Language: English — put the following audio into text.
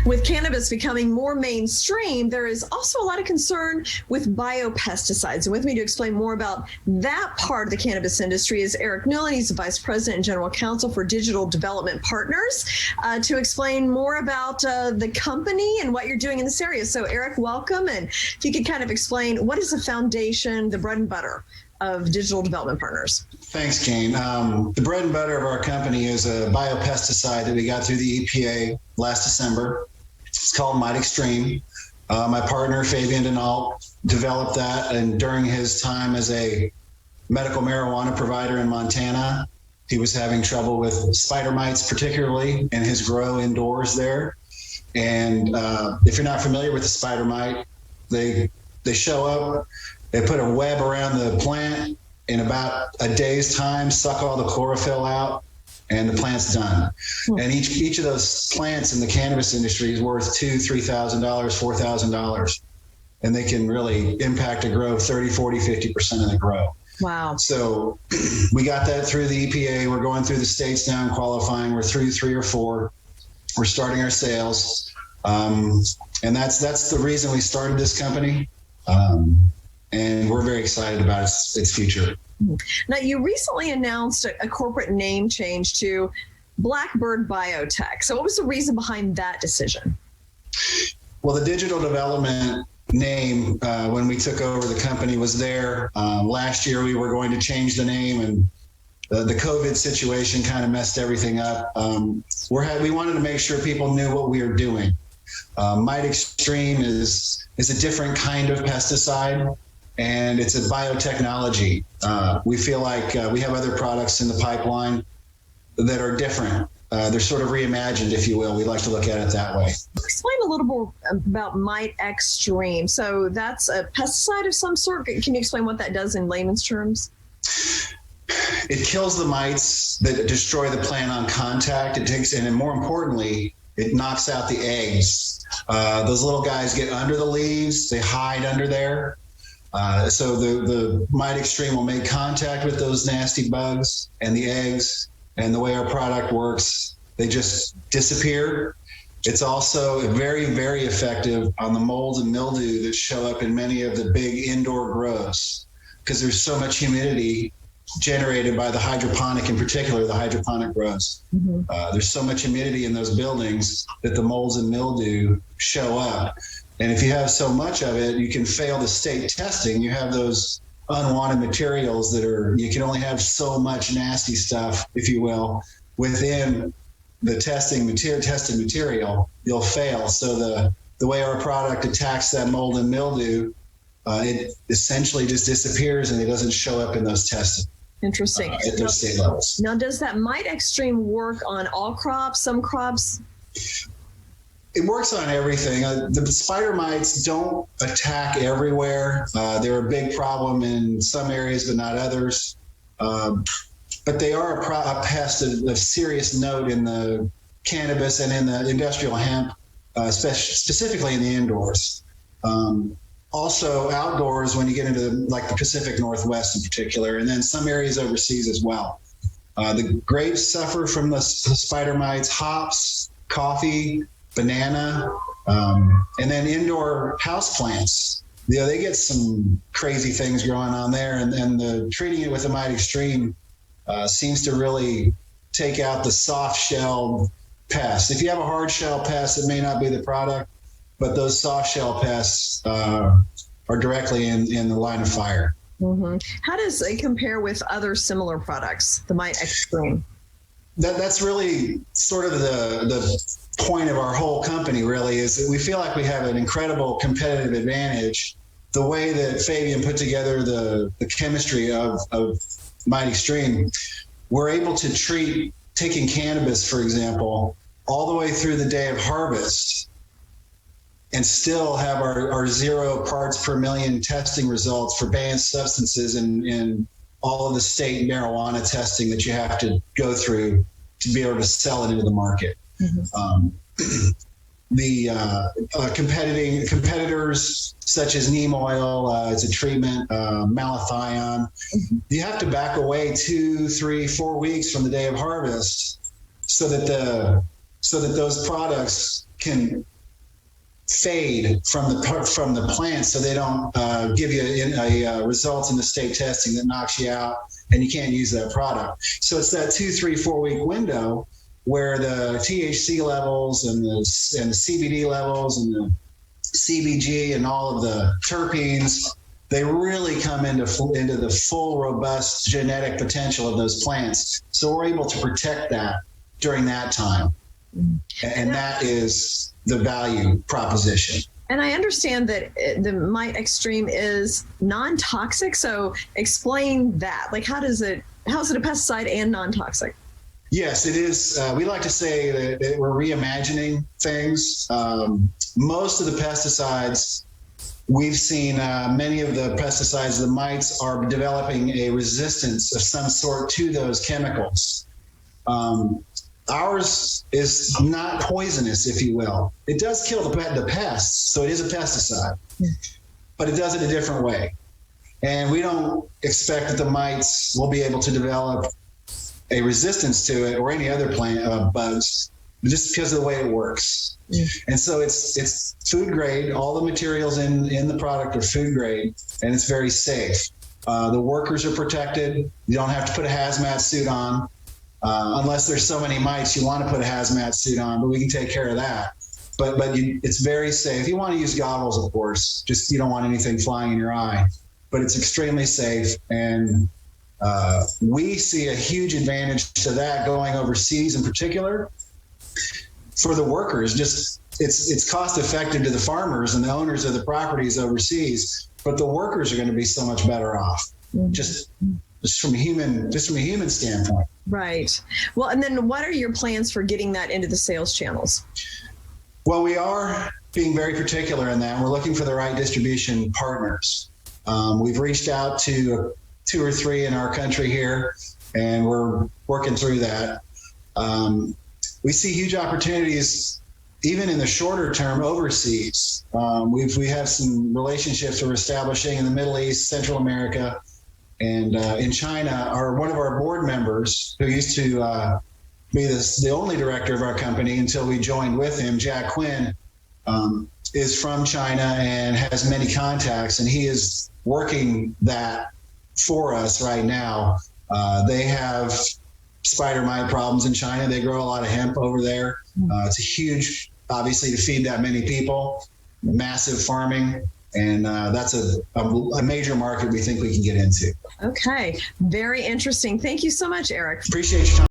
With cannabis becoming more mainstream, there is also a lot of concern with biopesticides. And with me to explain more about that part of the cannabis industry is Eric Newlan. He's the Vice President and General Counsel for Digital Development Partners, to explain more about the company and what you're doing in this area. So Eric, welcome. And if you could kind of explain what is the foundation, the bread and butter of Digital Development Partners. Thanks, Jane. The bread and butter of our company is a biopesticide that we got through the EPA last December. It's called Mite Extreme. My partner, Fabian Denault, developed that, and during his time as a medical marijuana provider in Montana, he was having trouble with spider mites, particularly in his grow indoors there. And if you're not familiar with the spider mite, they show up, they put a web around the plant in about a day's time, suck all the chlorophyll out, and the plant's done. And each of those plants in the cannabis industry is worth $2,000, $3,000, $4,000. And they can really impact a grow 30, 40, 50% of the grow. Wow. So we got that through the EPA. We're going through the states now and qualifying. We're through 3 or 4. We're starting our sales. And that's the reason we started this company. And we're very excited about its future. Now, you recently announced a corporate name change to Blackbird Biotech. So what was the reason behind that decision? Well, the digital development name, when we took over the company, was there. Last year, we were going to change the name, and the COVID situation kind of messed everything up. We wanted to make sure people knew what we were doing. Mite Extreme is a different kind of pesticide, and it's a biotechnology. We feel like we have other products in the pipeline that are different. They're sort of reimagined, if you will. We like to look at it that way. Explain a little more about Mite Extreme. So that's a pesticide of some sort. Can you explain what that does in layman's terms? It kills the mites that destroy the plant on contact. And more importantly, it knocks out the eggs. Those little guys get under the leaves. They hide under there. So the Mite Extreme will make contact with those nasty bugs and the eggs, and the way our product works, they just disappear. It's also very, very effective on the mold and mildew that show up in many of the big indoor grows, because there's so much humidity generated by the hydroponic, in particular, the hydroponic grows. Mm-hmm. There's so much humidity in those buildings that the molds and mildew show up. And if you have so much of it, you can fail the state testing. You have those unwanted materials you can only have so much nasty stuff, if you will, within the tested material, you'll fail. So the way our product attacks that mold and mildew, it essentially just disappears, and it doesn't show up in those testing. Interesting. At those state levels. Now, does that Mite Extreme work on all crops, some crops? It works on everything. The spider mites don't attack everywhere. They're a big problem in some areas, but not others. But they are a pest of serious note in the cannabis and in the industrial hemp, specifically in the indoors. Also outdoors when you get into like the Pacific Northwest in particular, and then some areas overseas as well. The grapes suffer from the spider mites, hops, coffee, banana, and then indoor house plants. They get some crazy things going on there, and treating it with the Mite Extreme seems to really take out the soft shell pests. If you have a hard shell pest, it may not be the product, but those soft shell pests are directly in the line of fire. Mm-hmm. How does it compare with other similar products, the Mite Extreme? That's really sort of the point of our whole company, really, is that we feel like we have an incredible competitive advantage. The way that Fabian put together the chemistry of Mite Extreme, we're able to treat, taking cannabis, for example, all the way through the day of harvest, and still have our 0 parts per million testing results for banned substances in all of the state marijuana testing that you have to go through to be able to sell it into the market. Mm-hmm. Competitors such as neem oil, it's a treatment, malathion. Mm-hmm. You have to back away 2, 3, 4 weeks from the day of harvest so that those products can fade from the plant, so they don't give you a results in the state testing that knocks you out and you can't use that product. So it's that 2, 3, 4 week window where the THC levels and the CBD levels and the CBG and all of the terpenes, they really come into the full, robust genetic potential of those plants. So we're able to protect that during that time. And that is the value proposition. And I understand that the Mite Extreme is non-toxic. So explain that. Like, how is it a pesticide and non-toxic? Yes, it is. We like to say that we're reimagining things. Most of the pesticides, we've seen many of the pesticides, the mites are developing a resistance of some sort to those chemicals. Ours is not poisonous, if you will. It does kill the pests, so it is a pesticide, but it does it a different way. And we don't expect that the mites will be able to develop a resistance to it or any other plant bugs, just because of the way it works. And so it's food grade. All the materials in the product are food grade, and it's very safe. The workers are protected. You don't have to put a hazmat suit on. Unless there's so many mites, you want to put a hazmat suit on, but we can take care of that. But it's very safe. You want to use goggles, of course, just you don't want anything flying in your eye. But it's extremely safe, and we see a huge advantage to that going overseas in particular for the workers. Just it's cost effective to the farmers and the owners of the properties overseas, but the workers are going to be so much better off. Just from a human standpoint. Right. Well, and then what are your plans for getting that into the sales channels? Well, we are being very particular in that. We're looking for the right distribution partners. We've reached out to 2 or 3 in our country here, and we're working through that. We see huge opportunities even in the shorter term overseas. We have some relationships we're establishing in the Middle East, Central America, and in China. One of our board members, who used to be the only director of our company until we joined with him, Jack Quinn, is from China and has many contacts, and he is working that for us right now. They have spider mite problems in China. They grow a lot of hemp over there. It's a huge, obviously, to feed that many people, massive farming. And that's a major market we think we can get into. Okay. Very interesting. Thank you so much, Eric. Appreciate your time.